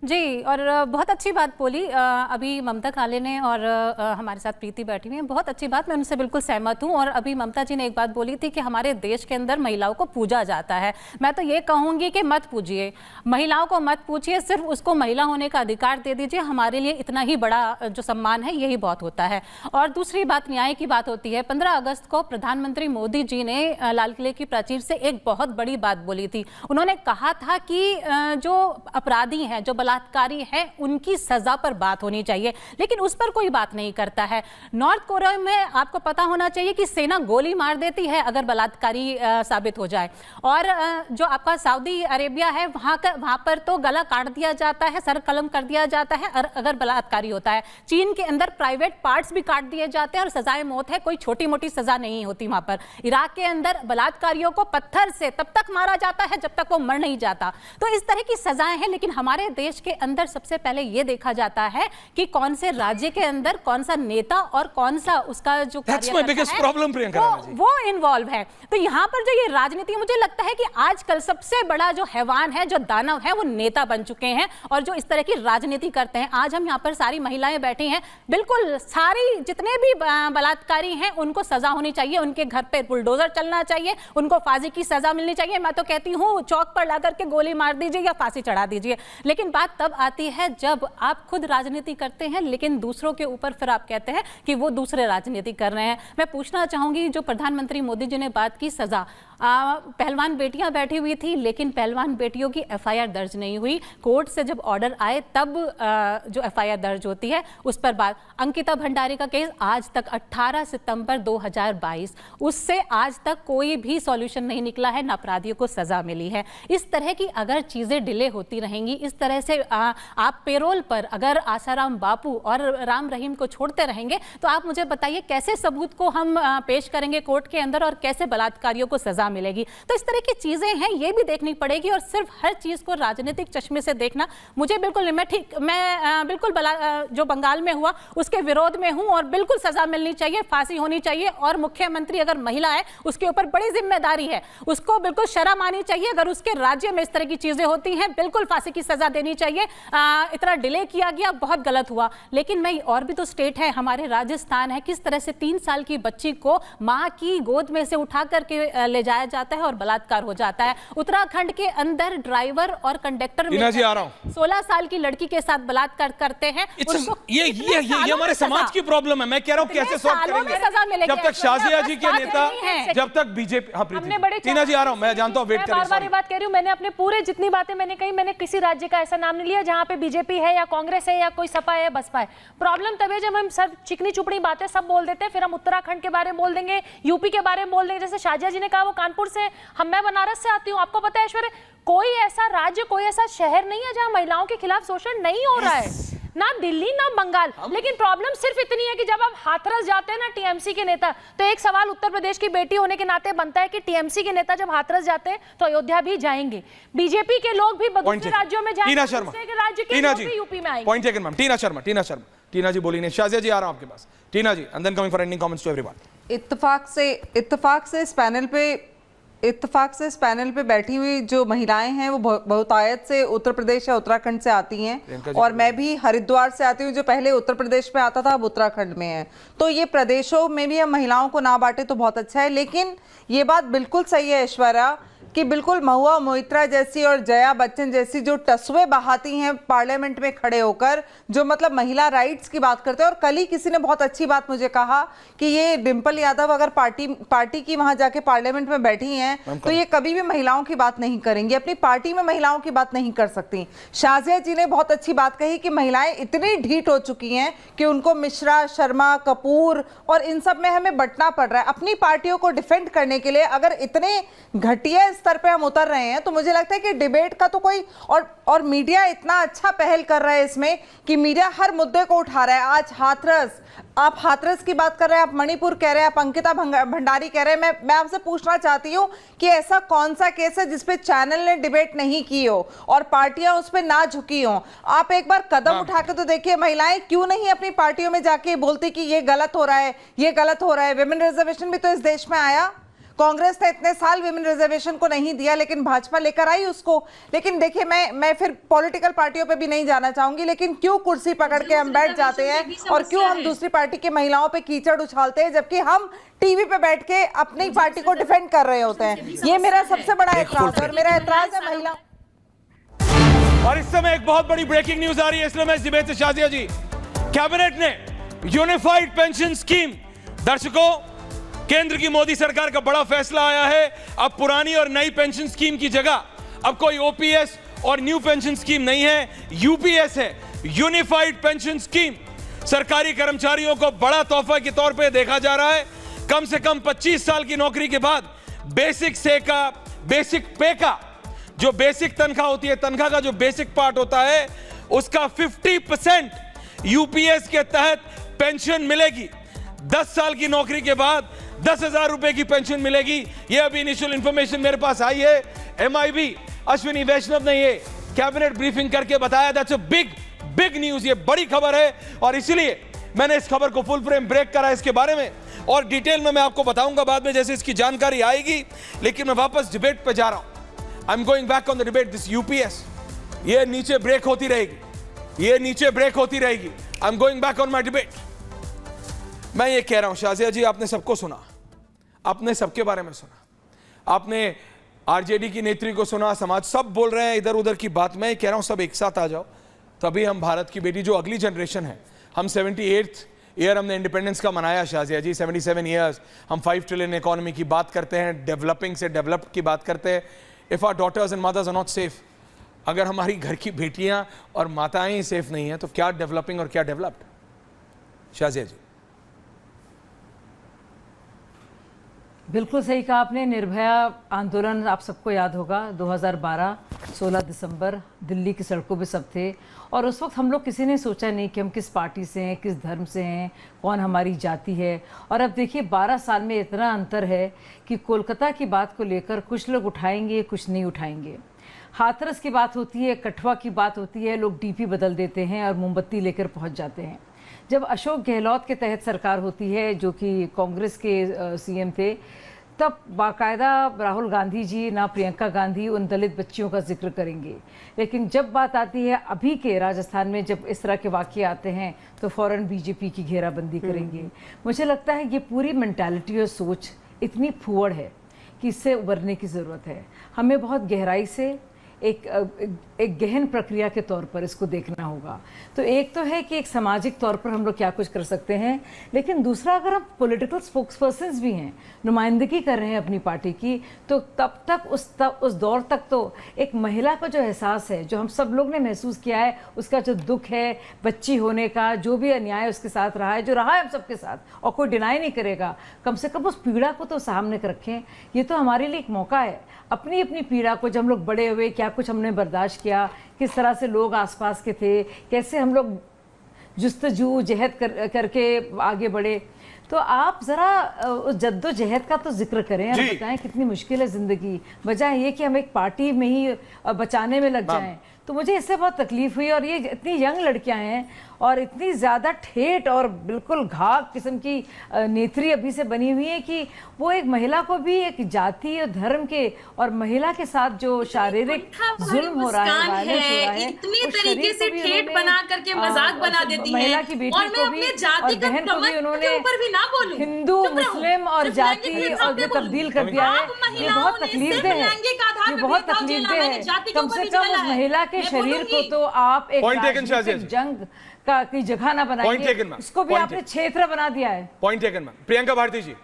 जी, और बहुत अच्छी बात बोली अभी ममता खाले ने, और हमारे साथ प्रीति बैठी हुई है। बहुत अच्छी बात, मैं उनसे बिल्कुल सहमत हूँ। और अभी ममता जी ने एक बात बोली थी कि हमारे देश के अंदर महिलाओं को पूजा जाता है। मैं तो ये कहूँगी कि मत पूजिए, महिलाओं को मत पूछिए, सिर्फ उसको महिला होने का अधिकार दे दीजिए। हमारे लिए इतना ही बड़ा जो सम्मान है यही बहुत होता है। और दूसरी बात न्याय की बात होती है। 15 अगस्त को प्रधानमंत्री मोदी जी ने लाल किले की प्राचीर से एक बहुत बड़ी बात बोली थी। उन्होंने कहा था कि जो अपराधी हैं, जो बलात्कारी है, उनकी सजा पर बात होनी चाहिए, लेकिन उस पर कोई बात नहीं करता है। नॉर्थ कोरिया में आपको पता होना चाहिए कि सेना गोली मार देती है अगर बलात्कारी साबित हो जाए। और जो आपका सऊदी अरेबिया है, वहां पर तो गला काट दिया जाता है, सर कलम कर दिया जाता है अगर बलात्कारी होता है। चीन के अंदर प्राइवेट पार्ट्स भी काट दिए जाते हैं और सजाए मौत है, कोई छोटी मोटी सजा नहीं होती वहां पर। इराक के अंदर बलात्कारियों को पत्थर से तब तक मारा जाता है जब तक वो मर नहीं जाता। तो इस तरह की सजाएं हैं, लेकिन हमारे देश के अंदर सबसे पहले यह देखा जाता है कि कौन से राज्य के अंदर कौन सा नेता और कौन सा उसका जो वो इन्वॉल्व है। तो यहाँ पर जो ये राजनीति, मुझे लगता है कि आजकल सबसे बड़ा जो हैवान है, जो दानव है, वो नेता बन चुके हैं और जो इस तरह की राजनीति करते हैं। आज हम यहाँ पर सारी महिलाएं बैठी हैं, बिल्कुल सारी जितने भी बलात्कारी हैं उनको सजा होनी चाहिए, उनके घर पे बुलडोजर चलना चाहिए, उनको फांसी की सजा मिलनी चाहिए। मैं तो कहती हूँ चौक पर ला करके गोली मार दीजिए या फांसी चढ़ा दीजिए। लेकिन बात तब आती है जब आप खुद राजनीति करते हैं, लेकिन दूसरों के ऊपर फिर आप कहते हैं कि वो दूसरे राजनीति कर रहे हैं। मैं पूछना चाहूंगी, जो प्रधानमंत्री मोदी जी ने बात की सजा, पहलवान बेटियां बैठी हुई थी, लेकिन पहलवान बेटियों की एफआईआर दर्ज नहीं हुई। कोर्ट से जब ऑर्डर आए तब जो एफआईआर दर्ज होती है उस पर बात। अंकिता भंडारी का केस आज तक 18 सितंबर 2022, उससे आज तक कोई भी सॉल्यूशन नहीं निकला है, ना अपराधियों को सजा मिली है। इस तरह की अगर चीजें डिले होती रहेंगी, इस तरह से आप पेरोल पर अगर आसाराम बापू और राम रहीम को छोड़ते रहेंगे, तो आप मुझे बताइए कैसे सबूत को हम पेश करेंगे कोर्ट के अंदर और कैसे बलात्कारियों को सजा मिलेगी। तो इस तरह की चीजें हैं, ये भी देखनी पड़ेगी। और सिर्फ हर चीज को राजनीतिक चश्मे से देखना मुझे बिल्कुल नहीं। मैं बिल्कुल जो बंगाल में हुआ उसके विरोध में हूं और बिल्कुल सजा मिलनी चाहिए, फांसी होनी चाहिए। और मुख्यमंत्री अगर महिला है उसके ऊपर बड़ी जिम्मेदारी है, उसको बिल्कुल शर्म आनी चाहिए। अगर उसके राज्य में इस तरह की चीजें होती हैं, बिल्कुल फांसी की सजा देनी चाहिए। इतना डिले किया गया, बहुत गलत हुआ। लेकिन मैं और भी तो स्टेट है, हमारे राजस्थान है, किस तरह से 3 साल की बच्ची को मां की गोद में से उठा करके ले जाया जाता है और बलात्कार हो जाता है। उत्तराखंड के अंदर ड्राइवर और कंडक्टर में 16 साल की लड़की के साथ बलात्कार करते हैं। ये हमारे समाज की प्रॉब्लम है। मैं कह रहा हूं कैसे सॉल्व करेंगे जब तक शाजिया जी के नेता, जब तक बीजेपी। हाँ टीना जी आ रहा हूं, मैं जानता हूं, वेट करें। बार-बार बात कह रही हूं, मैंने अपने पूरे जितनी बातें मैंने कही, मैंने किसी राज्य का ऐसा नाम नहीं लिया जहां पे बीजेपी है या कांग्रेस है या कोई सपा है, बसपा है। प्रॉब्लम तब है जब हम सब चिकनी चुपड़ी बातें सब बोल देते हैं, फिर हम उत्तराखंड के बारे में बोल देंगे, यूपी के बारे में बोल देंगे। जैसे शाजिया जी ने कहा वो कानपुर से, मैं बनारस से आती हूँ। आपको पता है ऐश्वर्या, कोई ऐसा राज्य, कोई ऐसा शहर नहीं है जहां महिलाओं के खिलाफ शोषण नहीं हो रहा है, ना दिल्ली ना बंगाल। लेकिन प्रॉब्लम सिर्फ इतनी है कि जब आप हाथरस जाते हैं ना टीएमसी के नेता, तो एक सवाल उत्तर प्रदेश की बेटी होने के नाते बनता है कि टीएमसी के नेता जब हाथरस जाते हैं तो अयोध्या भी जाएंगे, बीजेपी के लोग भी दूसरे राज्यों में जाएंगे, राज्य के लोग भी यूपी में आएंगे। Point taken ma'am. Tina ji बोली नहीं। शाजिया जी आ रहा हूं आपके पास। Tina ji, and then coming for ending comments to everyone. इत्तेफाक से इस पैनल पे बैठी हुई जो महिलाएं हैं वो बहुतायत से उत्तर प्रदेश या उत्तराखंड से आती हैं, और मैं भी हरिद्वार से आती हूँ जो पहले उत्तर प्रदेश में आता था, अब उत्तराखंड में है। तो ये प्रदेशों में भी हम महिलाओं को ना बांटे तो बहुत अच्छा है। लेकिन ये बात बिल्कुल सही है ऐश्वर्या कि बिल्कुल महुआ मोइत्रा जैसी और जया बच्चन जैसी जो टसवे बहाती हैं पार्लियामेंट में खड़े होकर, जो मतलब महिला राइट्स की बात करते हैं। और कल ही किसी ने बहुत अच्छी बात मुझे कहा कि ये डिम्पल यादव अगर पार्टी की वहां जाके पार्लियामेंट में बैठी हैं तो ये कभी भी महिलाओं की बात नहीं करेंगी, अपनी पार्टी में महिलाओं की बात नहीं कर सकती। शाजिया जी ने बहुत अच्छी बात कही कि महिलाएं इतनी ढीठ हो चुकी हैं कि उनको मिश्रा, शर्मा, कपूर और इन सब में हमें बंटना पड़ रहा है अपनी पार्टियों को डिफेंड करने के लिए। अगर इतने घटिया स्तर पे हम उतर रहे हैं तो मुझे लगता है कि डिबेट का तो कोई और मीडिया इतना अच्छा पहल कर रहा है इसमें कि मीडिया हर मुद्दे को उठा रहा है। आज हाथरस, आप हाथरस की बात कर रहे हैं, आप मणिपुर कह रहे हैं, आप अंकिता भंडारी कह रहे हैं। मैं आपसे पूछना चाहती हूं कि ऐसा कौन सा केस है जिसपे चैनल ने डिबेट नहीं की हो और पार्टियां उस पर ना झुकी हो? आप एक बार कदम उठा के तो देखिए, महिलाएं क्यों नहीं अपनी पार्टियों में जाके बोलती कि ये गलत हो रहा है, ये गलत हो रहा है। विमेन रिजर्वेशन भी तो इस देश में आया, कांग्रेस ने इतने साल विमेन रिजर्वेशन को नहीं दिया, लेकिन भाजपा लेकर आई उसको। लेकिन देखिए, मैं फिर पॉलिटिकल पार्टियों पे भी नहीं जाना चाहूंगी, लेकिन क्यों कुर्सी पकड़ के हम बैठ जाते हैं और क्यों हम दूसरी पार्टी की महिलाओं पे कीचड़ उछालते हैं, जबकि हम टीवी पे बैठ के अपनी पार्टी को डिफेंड कर रहे होते हैं। ये मेरा सबसे बड़ा एतराज है, और मेरा एतराज है महिला। और इस समय एक बहुत बड़ी ब्रेकिंग न्यूज आ रही है, इसलिए मैं इस डिबेट से शाजिया जी, कैबिनेट ने यूनिफाइड पेंशन स्कीम, दर्शकों केंद्र की मोदी सरकार का बड़ा फैसला आया है। अब पुरानी और नई पेंशन स्कीम की जगह अब कोई ओपीएस और न्यू पेंशन स्कीम नहीं है, यूपीएस है, यूनिफाइड पेंशन स्कीम। सरकारी कर्मचारियों को बड़ा तोहफा के तौर पे देखा जा रहा है। कम से कम 25 साल की नौकरी के बाद बेसिक पे का जो बेसिक तनख्वाह होती है, तनख्वाह का जो बेसिक पार्ट होता है, उसका 50% यूपीएस के तहत पेंशन मिलेगी। 10 साल की नौकरी के बाद 10,000 रुपए की पेंशन मिलेगी। ये अभी इनिशियल इंफॉर्मेशन मेरे पास आई है। एमआईबी अश्विनी वैष्णव ने ये कैबिनेट ब्रीफिंग करके बताया। दैट्स अ बिग न्यूज, ये बड़ी खबर है, और इसलिए मैंने इस खबर को फुल फ्रेम ब्रेक करा इसके बारे में, और डिटेल में मैं आपको बताऊंगा बाद में जैसे इसकी जानकारी आएगी। लेकिन मैं वापस डिबेट पे जा रहा हूं। I am going back on the debate. This UPS, ये नीचे ब्रेक होती रहेगी, ये नीचे ब्रेक होती रहेगी। I am going back on my debate. मैं ये कह रहा हूं, शाजिया जी, आपने सबको सुना, आपने सबके बारे में सुना, आपने आरजेडी की नेत्री को सुना, समाज सब बोल रहे हैं इधर उधर की बात। मैं कह रहा हूं सब एक साथ आ जाओ, तभी हम भारत की बेटी, जो अगली जनरेशन है, हम 78th ईयर हमने इंडिपेंडेंस का मनाया शाजिया जी, 77 ईयर्स। हम 5 ट्रिलियन इकोनॉमी की बात करते हैं, डेवलपिंग से डेवलप्ड की बात करते हैं। If our daughters and mothers are not safe, अगर हमारी घर की बेटियां और माताएं ही सेफ नहीं है, तो क्या डेवलपिंग और क्या डेवलप्ड? शाजिया जी। बिल्कुल सही कहा आपने। निर्भया आंदोलन आप सबको याद होगा, 2012 16 दिसंबर, दिल्ली की सड़कों पे सब थे, और उस वक्त हम लोग किसी ने सोचा नहीं कि हम किस पार्टी से हैं, किस धर्म से हैं, कौन हमारी जाति है। और अब देखिए 12 साल में इतना अंतर है कि कोलकाता की बात को लेकर कुछ लोग उठाएंगे, कुछ नहीं उठाएंगे। हाथरस की बात होती है, कठुआ की बात होती है, लोग डीपी बदल देते हैं और मोमबत्ती लेकर पहुंच जाते हैं। जब अशोक गहलोत के तहत सरकार होती है, जो कि कांग्रेस के सीएम थे, तब बाकायदा राहुल गांधी जी, ना प्रियंका गांधी उन दलित बच्चियों का जिक्र करेंगे। लेकिन जब बात आती है अभी के राजस्थान में, जब इस तरह के वाक़ये आते हैं, तो फ़ौरन बीजेपी की घेराबंदी करेंगे। मुझे लगता है ये पूरी मेंटालिटी और सोच इतनी फुअड़ है कि इससे उबरने की ज़रूरत है। हमें बहुत गहराई से एक गहन प्रक्रिया के तौर पर इसको देखना होगा। तो एक तो है कि एक सामाजिक तौर पर हम लोग क्या कुछ कर सकते हैं, लेकिन दूसरा, अगर हम पॉलिटिकल स्पोक्सपर्सन्स भी हैं, नुमाइंदगी कर रहे हैं अपनी पार्टी की, तो तब तक उस दौर तक तो एक महिला का जो एहसास है, जो हम सब लोग ने महसूस किया है, उसका जो दुख है बच्ची होने का, जो भी अन्याय उसके साथ रहा है, जो रहा है हम सबके साथ, और कोई डिनाई नहीं करेगा, कम से कम उस पीड़ा को तो सामने रखें। ये तो हमारे लिए एक मौका है, अपनी अपनी पीड़ा को, जब हम लोग बड़े हुए क्या कुछ हमने बर्दाश्त किया, किस तरह से लोग आसपास के थे, कैसे हम लोग जुस्तजू जहद करके आगे बढ़े। तो आप ज़रा उस जद्दोजहद का तो जिक्र करें और बताएं कितनी मुश्किल है ज़िंदगी, बजाय ये कि हम एक पार्टी में ही बचाने में लग जाएं। तो मुझे इससे बहुत तकलीफ हुई। और ये इतनी यंग लड़कियां हैं और इतनी ज़्यादा ठेठ और बिल्कुल घाघ किस्म की नेत्री अभी से बनी हुई है कि वो एक महिला को भी एक जाति और धर्म के और महिला के साथ जो शारीरिक जुल्म हो रहा है, वायलेंस हो रहा है, इतनी तरीके से ठेठ बना करके मजाक बना देती है। महिला की बेटी को भी और बहन को भी उन्होंने हिंदू, मुस्लिम और जाति और जो तब्दील कर दिया है। ये बहुत तकलीफदेह है, ये बहुत तकलीफदेह है। कम से कम उस महिला के शरीर को तो आप एक राजनीतिक जंग का की जगह ना बनाइए, इसको भी आपने क्षेत्र बना दिया है। Point taken ma'am. Priyanka Bharti जी,